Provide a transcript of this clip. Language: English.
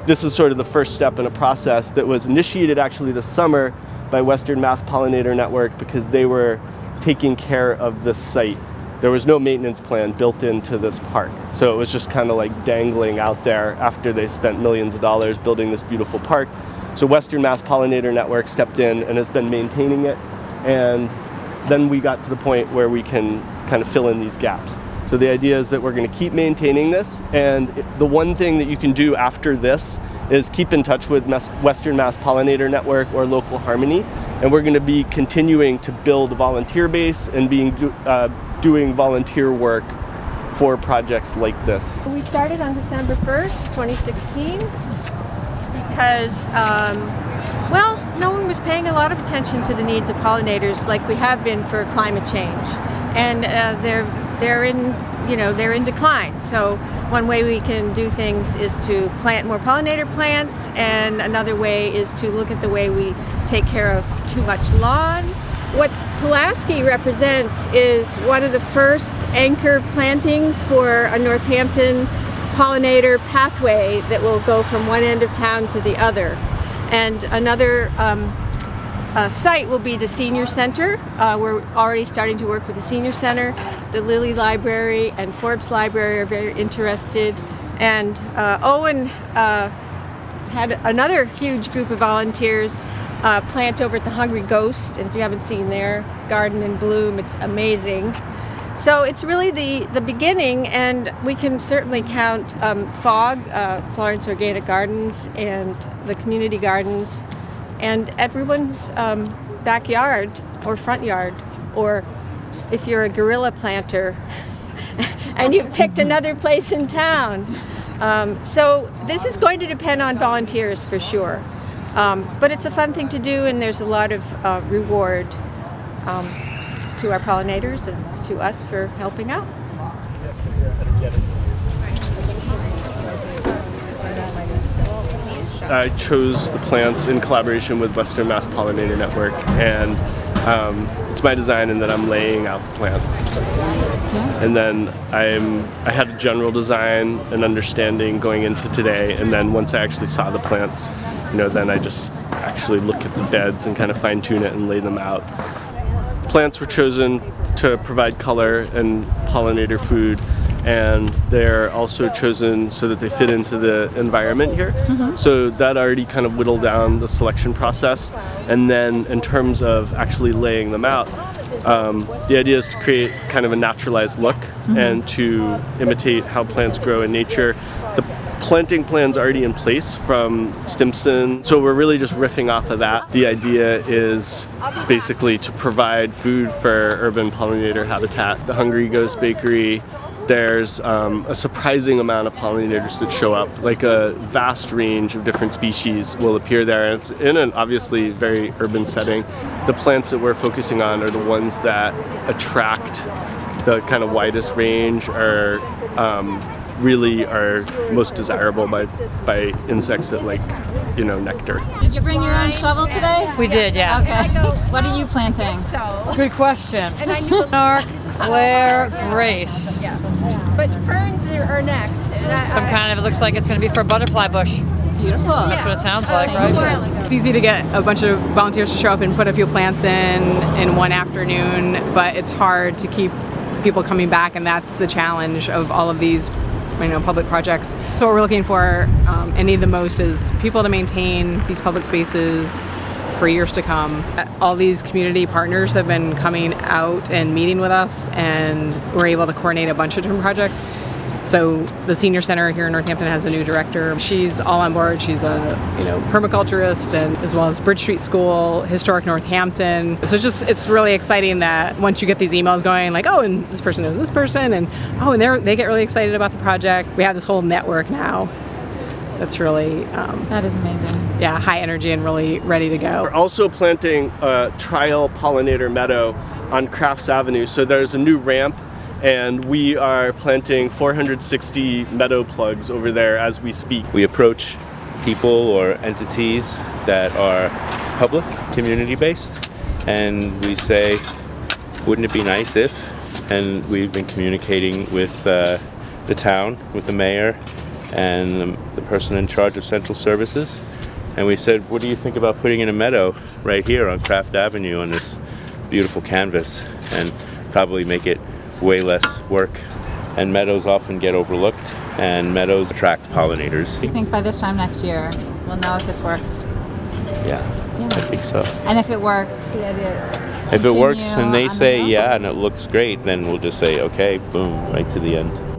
this is sort of the first step in a process that was initiated actually this summer by Western Mass Pollinator Network because they were taking care of this site. There was no maintenance plan built into this park. So it was just kind of like dangling out there after they spent millions of dollars building this beautiful park. So Western Mass Pollinator Network stepped in and has been maintaining it. And then we got to the point where we can kind of fill in these gaps. So the idea is that we're going to keep maintaining this, and the one thing that you can do after this is keep in touch with Western Mass Pollinator Network or Local Harmony, and we're going to be continuing to build a volunteer base and doing volunteer work for projects like this. We started on December 1st, 2016, because well, no one was paying a lot of attention to the needs of pollinators like we have been for climate change, and they're in decline. So one way we can do things is to plant more pollinator plants, and another way is to look at the way we take care of too much lawn. What Pulaski represents is one of the first anchor plantings for a Northampton pollinator pathway that will go from one end of town to the other. And another site will be the Senior Center. We're already starting to work with the Senior Center. The Lilly Library and Forbes Library are very interested. And Owen had another huge group of volunteers plant over at the Hungry Ghost. And if you haven't seen their garden in bloom, it's amazing. So it's really the beginning, and we can certainly count FOG, Florence Organic Gardens, and the community gardens, and everyone's backyard or front yard, or if you're a guerrilla planter and you've picked another place in town. So this is going to depend on volunteers for sure. But it's a fun thing to do, and there's a lot of reward to our pollinators and to us for helping out. I chose the plants in collaboration with Western Mass Pollinator Network, and it's my design, and then I'm laying out the plants. And then I had a general design and understanding going into today, and then once I actually saw the plants, then I just actually look at the beds and kind of fine-tune it and lay them out. Plants were chosen to provide color and pollinator food, and they're also chosen so that they fit into the environment here. So that already kind of whittled down the selection process. And then in terms of actually laying them out, the idea is to create kind of a naturalized look and to imitate how plants grow in nature. The planting plan's already in place from Stimson, so we're really just riffing off of that. The idea is basically to provide food for urban pollinator habitat. The Hungry Ghost Bakery, there's a surprising amount of pollinators that show up, like a vast range of different species will appear there, and it's in an obviously very urban setting. The plants that we're focusing on are the ones that attract the kind of widest range, or really are most desirable by insects that like, nectar. Did you bring your own shovel today? We did, yeah. Okay. What are you planting? Good question. Monarch, Claire, Grace. But ferns are next. Some kind of, it looks like it's going to be for a butterfly bush. Beautiful. That's what it sounds like, right? It's easy to get a bunch of volunteers to show up and put a few plants in one afternoon, but it's hard to keep people coming back, and that's the challenge of all of these public projects. So what we're looking for and need the most is people to maintain these public spaces for years to come. All these community partners have been coming out and meeting with us, and we're able to coordinate a bunch of different projects. So the Senior Center here in Northampton has a new director. She's all on board. She's a permaculturist, and as well as Bridge Street School, Historic Northampton. So it's really exciting that once you get these emails going, like, oh, and this person knows this person, and they get really excited about the project. We have this whole network now. That's really that is amazing. Yeah, high energy and really ready to go. We're also planting a trial pollinator meadow on Crafts Avenue. So there's a new ramp, and we are planting 460 meadow plugs over there as we speak. We approach people or entities that are public, community-based, and we say, wouldn't it be nice if? And we've been communicating with the town, with the mayor, and the person in charge of central services. And we said, what do you think about putting in a meadow right here on Craft Avenue on this beautiful canvas, and probably make it way less work. And meadows often get overlooked, and meadows attract pollinators. Do you think by this time next year we'll know if it's worked? Yeah, I think so. And if it works, the idea. If it works and they continue say on the yeah and it looks great, then we'll just say okay, boom, right to the end.